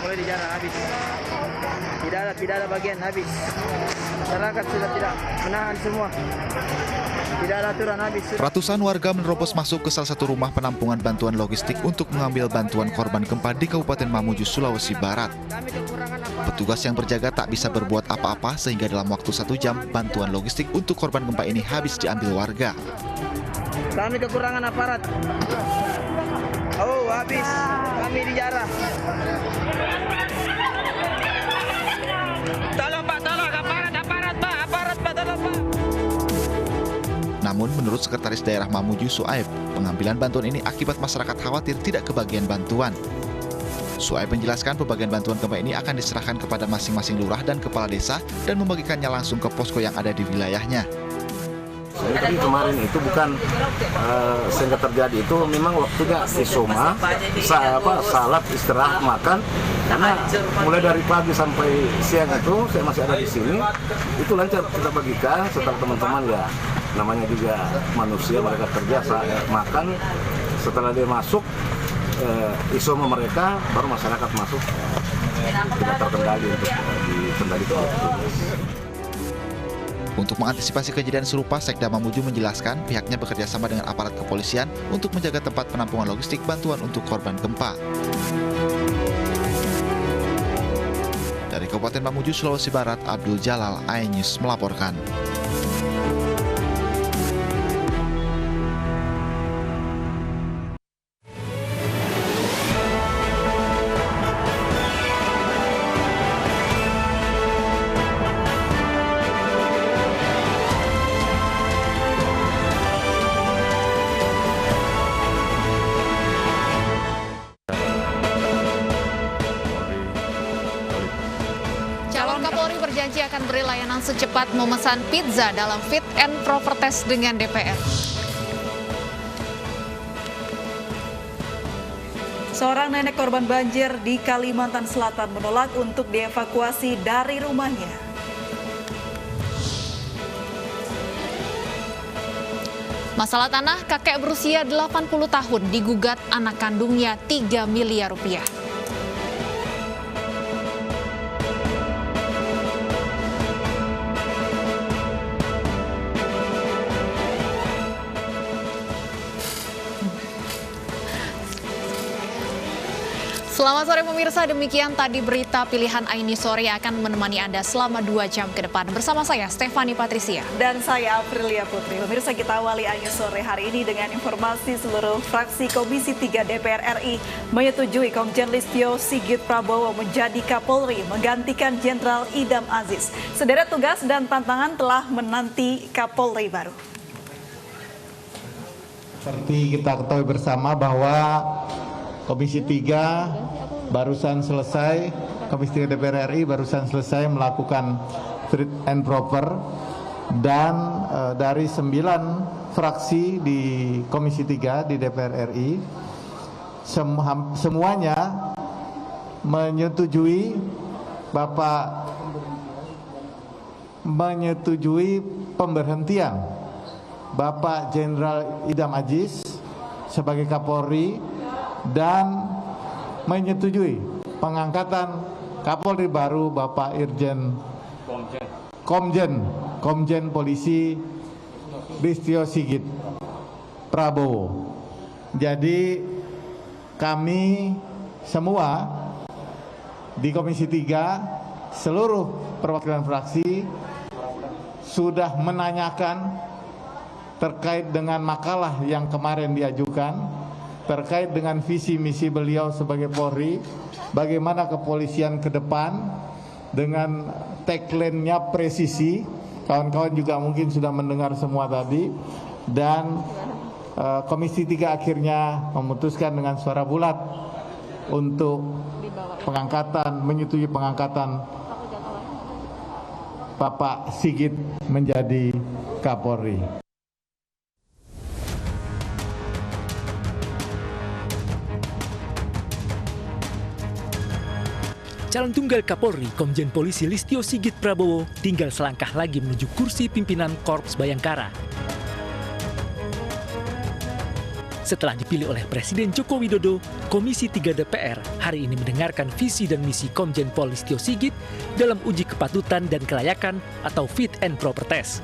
boleh dijarah, habis. Tidak ada bagian, habis. Masyarakat sudah tidak menahan semua. Tidak ada aturan, habis. Ratusan warga menerobos masuk ke salah satu rumah penampungan bantuan logistik untuk mengambil bantuan korban gempa di Kabupaten Mamuju, Sulawesi Barat. Petugas yang berjaga tak bisa berbuat apa-apa sehingga dalam waktu 1 jam bantuan logistik untuk korban gempa ini habis diambil warga. Kami kekurangan aparat. Oh, habis. Kami dijarah. Tolong Pak, tolong. Aparat Pak, tolong Pak. Namun menurut Sekretaris Daerah Mamuju Suaib, pengambilan bantuan ini akibat masyarakat khawatir tidak kebagian bantuan. Suaib menjelaskan pembagian bantuan gempa ini akan diserahkan kepada masing-masing lurah dan kepala desa dan membagikannya langsung ke posko yang ada di wilayahnya. Jadi kemarin itu bukan sehingga terjadi itu memang waktunya isoma, salat, istirahat, makan. Karena mulai dari pagi sampai siang itu saya masih ada di sini, itu lancar kita bagikan setelah teman-teman ya namanya juga manusia, mereka kerja, makan, setelah dia masuk isoma mereka, baru masyarakat masuk tidak terkendali untuk dikendalikan oleh petugas. Untuk mengantisipasi kejadian serupa, Sekda Mamuju menjelaskan pihaknya bekerja sama dengan aparat kepolisian untuk menjaga tempat penampungan logistik bantuan untuk korban gempa. Dari Kabupaten Mamuju, Sulawesi Barat, Abdul Jalal, iNews melaporkan. Kapolri berjanji akan beri layanan secepat memesan pizza dalam fit and proper test dengan DPR. Seorang nenek korban banjir di Kalimantan Selatan menolak untuk dievakuasi dari rumahnya. Masalah tanah, kakek berusia 80 tahun digugat anak kandungnya 3 miliar rupiah. Selamat sore pemirsa, demikian tadi berita pilihan iNews Sore yang akan menemani Anda selama 2 jam ke depan. Bersama saya, Stefani Patricia. Dan saya, Aprilia Putri. Pemirsa, kita awali iNews Sore hari ini dengan informasi seluruh fraksi Komisi 3 DPR RI menyetujui Komjen Listio Sigit Prabowo menjadi Kapolri menggantikan Jenderal Idam Aziz. Sederet tugas dan tantangan telah menanti Kapolri baru. Seperti kita ketahui bersama bahwa Komisi 3 barusan selesai, Komisi 3 DPR RI barusan selesai melakukan fit and proper, dan dari 9 fraksi di Komisi 3 di DPR RI semuanya menyetujui pemberhentian Bapak Jenderal Idam Aziz sebagai Kapolri dan menyetujui pengangkatan Kapolri baru Bapak Irjen Komjen Polisi Listio Sigit Prabowo. Jadi kami semua di Komisi 3 seluruh perwakilan fraksi sudah menanyakan terkait dengan makalah yang kemarin diajukan, terkait dengan visi misi beliau sebagai Polri, bagaimana kepolisian ke depan dengan tagline-nya presisi. Kawan-kawan juga mungkin sudah mendengar semua tadi, dan Komisi 3 akhirnya memutuskan dengan suara bulat untuk menyetujui pengangkatan Bapak Sigit menjadi Kapolri. Calon tunggal Kapolri, Komjen Polisi Listio Sigit Prabowo, tinggal selangkah lagi menuju kursi pimpinan Korps Bayangkara. Setelah dipilih oleh Presiden Joko Widodo, Komisi 3 DPR hari ini mendengarkan visi dan misi Komjen Pol Listio Sigit dalam uji kepatutan dan kelayakan atau fit and proper test.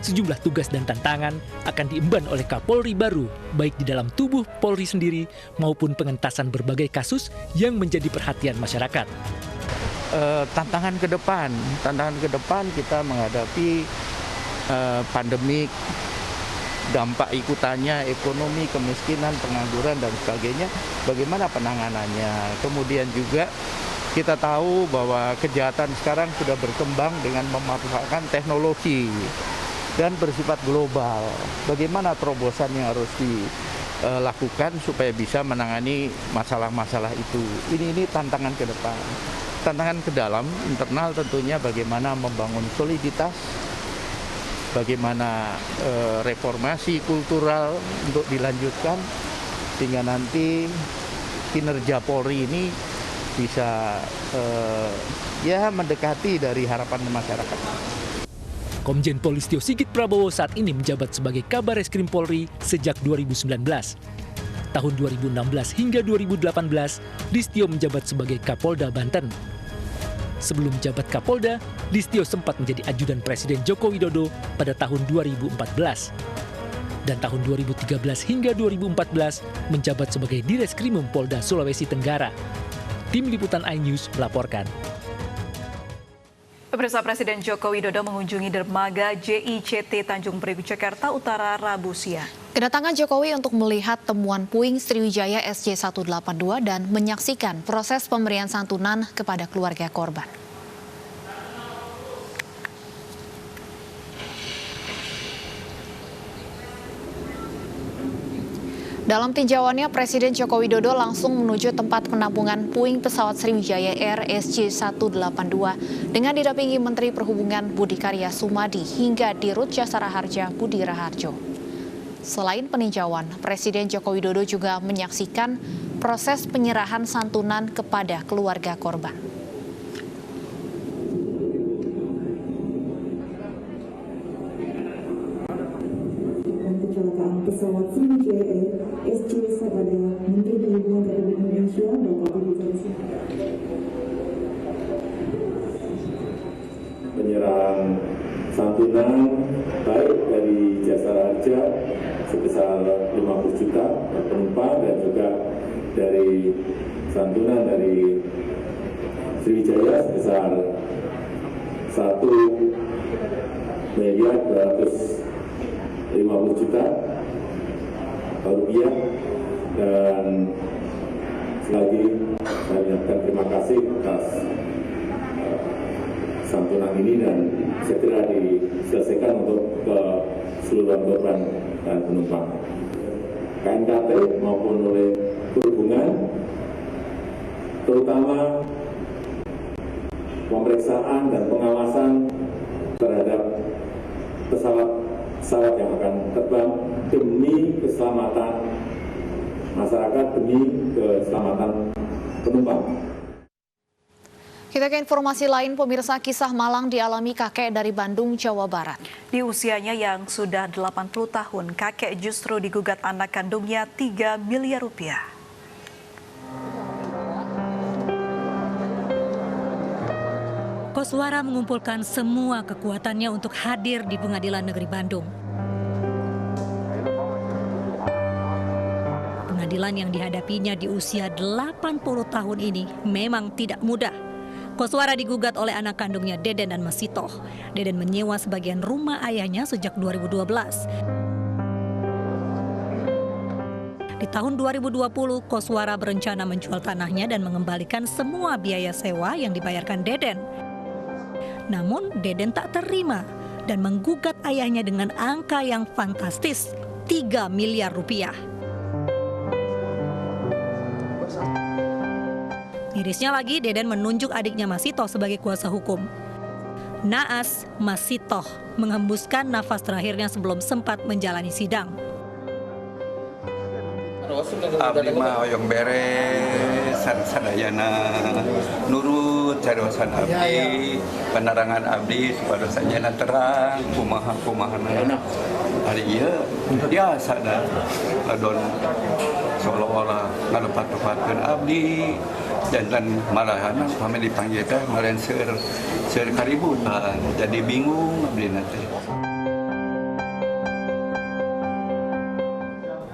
Sejumlah tugas dan tantangan akan diemban oleh Kapolri baru, baik di dalam tubuh Polri sendiri maupun pengentasan berbagai kasus yang menjadi perhatian masyarakat. Tantangan ke depan kita menghadapi pandemik, dampak ikutannya, ekonomi, kemiskinan, pengangguran, dan sebagainya, bagaimana penanganannya. Kemudian juga kita tahu bahwa kejahatan sekarang sudah berkembang dengan memanfaatkan teknologi dan bersifat global. Bagaimana terobosan yang harus dilakukan supaya bisa menangani masalah-masalah itu. Ini tantangan ke depan. Tantangan ke dalam, internal tentunya bagaimana membangun soliditas, bagaimana reformasi kultural untuk dilanjutkan, sehingga nanti kinerja Polri ini bisa mendekati dari harapan masyarakat. Komjen Pol Listio Sigit Prabowo saat ini menjabat sebagai Kabareskrim Polri sejak 2019. Tahun 2016 hingga 2018, Listio menjabat sebagai Kapolda Banten. Sebelum menjabat Kapolda, Listio sempat menjadi ajudan Presiden Joko Widodo pada tahun 2014. Dan tahun 2013 hingga 2014 menjabat sebagai Direskrimum Polda Sulawesi Tenggara. Tim Liputan iNews melaporkan. Pemirsa, Presiden Joko Widodo mengunjungi dermaga JICT Tanjung Priok, Jakarta Utara, Rabu siang. Kedatangan Jokowi untuk melihat temuan puing Sriwijaya SJ182 dan menyaksikan proses pemberian santunan kepada keluarga korban. Dalam tinjauannya, Presiden Joko Widodo langsung menuju tempat penampungan puing pesawat Sriwijaya Air SJ182 dengan didampingi Menteri Perhubungan Budi Karya Sumadi hingga Dirut Jasara Harja Budi Raharjo. Selain peninjauan, Presiden Joko Widodo juga menyaksikan proses penyerahan santunan kepada keluarga korban. Kecelakaan pesawat Sriwijaya Air SJ kepada Menteri Perhubungan Republik Indonesia Bapak Budi Karya. Penyerahan santunan baik dari Jasara Harja sebesar 50 juta per penumpang dan juga dari santunan dari Sriwijaya sebesar 1.250 juta rupiah. Dan sekali lagi saya menyampaikan terima kasih atas santunan ini dan segera diselesaikan untuk keseluruhan korban dan penumpang. KNKT maupun oleh Perhubungan, terutama pemeriksaan dan pengawasan terhadap pesawat yang akan terbang demi keselamatan masyarakat, demi keselamatan penumpang. Kita ke informasi lain, pemirsa, kisah malang dialami kakek dari Bandung, Jawa Barat. Di usianya yang sudah 80 tahun, kakek justru digugat anak kandungnya 3 miliar rupiah. Koswara mengumpulkan semua kekuatannya untuk hadir di Pengadilan Negeri Bandung. Pengadilan yang dihadapinya di usia 80 tahun ini memang tidak mudah. Koswara digugat oleh anak kandungnya Deden dan Masitoh. Deden menyewa sebagian rumah ayahnya sejak 2012. Di tahun 2020, Koswara berencana menjual tanahnya dan mengembalikan semua biaya sewa yang dibayarkan Deden. Namun Deden tak terima dan menggugat ayahnya dengan angka yang fantastis, 3 miliar rupiah. Mirisnya lagi, Deden menunjuk adiknya Masitoh sebagai kuasa hukum. Naas, Masitoh menghembuskan nafas terakhirnya sebelum sempat menjalani sidang. Abdi mah hoyong beres, sadayana nurut Wujud cadosan abdi, penerangan abdi supaya dosanya terang, kumaha hari ieu biasa dah ladon seolah-olah ngalepat-lepatkeun abdi dan malahan pame dipanggil teh maren seur kaributan jadi bingung abdi teh.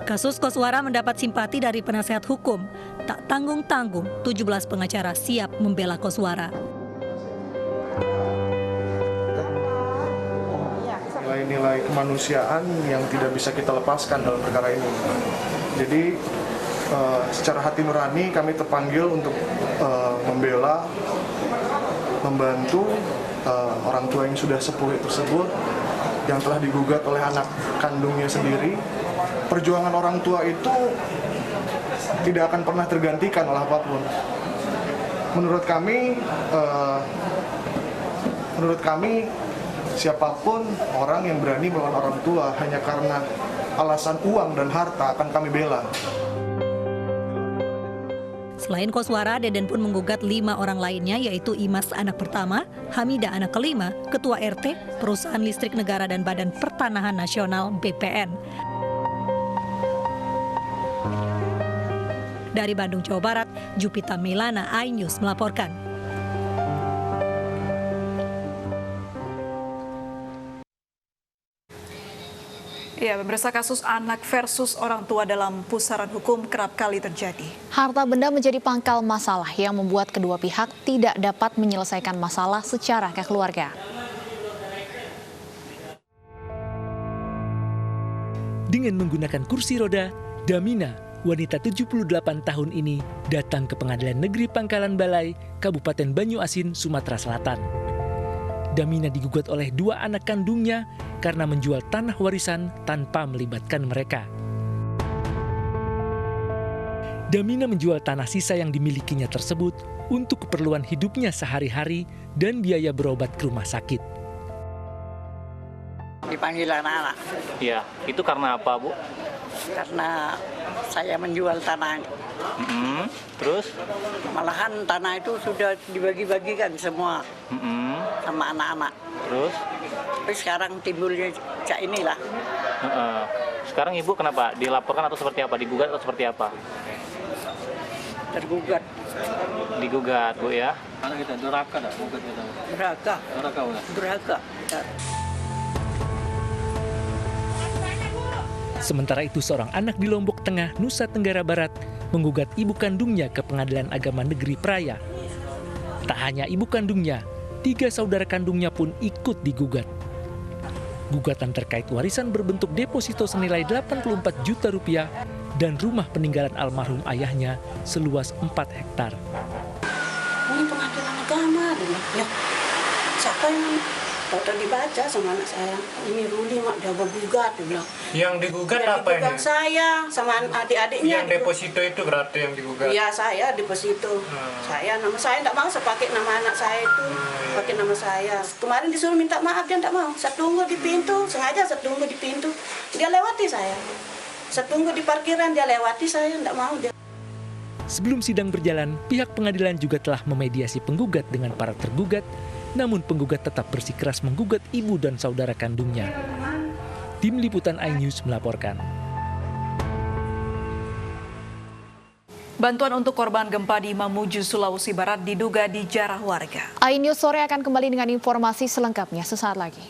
Kasus Koswara mendapat simpati dari penasehat hukum. Tak tanggung-tanggung, 17 pengacara siap membela Koswara. Nilai-nilai kemanusiaan yang tidak bisa kita lepaskan dalam perkara ini. Jadi secara hati nurani kami terpanggil untuk membela, membantu orang tua yang sudah sepuh tersebut yang telah digugat oleh anak kandungnya sendiri. Perjuangan orang tua itu tidak akan pernah tergantikan oleh apapun. Menurut kami, siapapun orang yang berani melawan orang tua hanya karena alasan uang dan harta akan kami bela. Selain Koswara, Deden pun menggugat 5 orang lainnya, yaitu Imas anak pertama, Hamidah anak kelima, Ketua RT, Perusahaan Listrik Negara dan Badan Pertanahan Nasional BPN. Dari Bandung, Jawa Barat, Jupita Melana, iNews melaporkan. Ya, pemirsa, kasus anak versus orang tua dalam pusaran hukum kerap kali terjadi. Harta benda menjadi pangkal masalah yang membuat kedua pihak tidak dapat menyelesaikan masalah secara kekeluargaan. Dengan menggunakan kursi roda, Damina, wanita 78 tahun ini, datang ke Pengadilan Negeri Pangkalan Balai, Kabupaten Banyuasin, Sumatera Selatan. Damina digugat oleh 2 anak kandungnya karena menjual tanah warisan tanpa melibatkan mereka. Damina menjual tanah sisa yang dimilikinya tersebut untuk keperluan hidupnya sehari-hari dan biaya berobat ke rumah sakit. Dipanggil anak-anak. Iya, itu karena apa, Bu? Karena saya menjual tanah. Terus? Malahan tanah itu sudah dibagi-bagikan semua sama anak-anak. Terus? Tapi sekarang timbulnya cak inilah. Sekarang Ibu kenapa? Dilaporkan atau seperti apa? Digugat atau seperti apa? Tergugat. Digugat, Bu ya? Anak kita durhaka dah, gugat kita. Durhaka. Durhaka. Sementara itu, seorang anak di Lombok Tengah, Nusa Tenggara Barat, menggugat ibu kandungnya ke Pengadilan Agama Negeri Praia. Tak hanya ibu kandungnya, 3 saudara kandungnya pun ikut digugat. Gugatan terkait warisan berbentuk deposito senilai 84 juta rupiah dan rumah peninggalan almarhum ayahnya seluas 4 hektar. Ini Pengadilan Agama, ya. Siapa yang foto dibaca sama anak saya? Ini Ruli mak dia gugat, dia bilang. Yang digugat apa ini? Yang saya sama adik-adiknya. Yang deposito itu berarti yang digugat? Iya, saya deposito. Saya, nama saya tidak mau pakai nama anak saya itu. Pakai nama saya. Kemarin disuruh minta maaf, dia tidak mau. Saya tunggu di pintu, sengaja saya tunggu di pintu. Dia lewati saya. Saya tunggu di parkiran, dia lewati saya, tidak mau dia. Sebelum sidang berjalan, pihak pengadilan juga telah memediasi penggugat dengan para tergugat, namun penggugat tetap bersikeras menggugat ibu dan saudara kandungnya. Tim Liputan iNews melaporkan. Bantuan untuk korban gempa di Mamuju, Sulawesi Barat diduga dijarah warga. iNews Sore akan kembali dengan informasi selengkapnya sesaat lagi.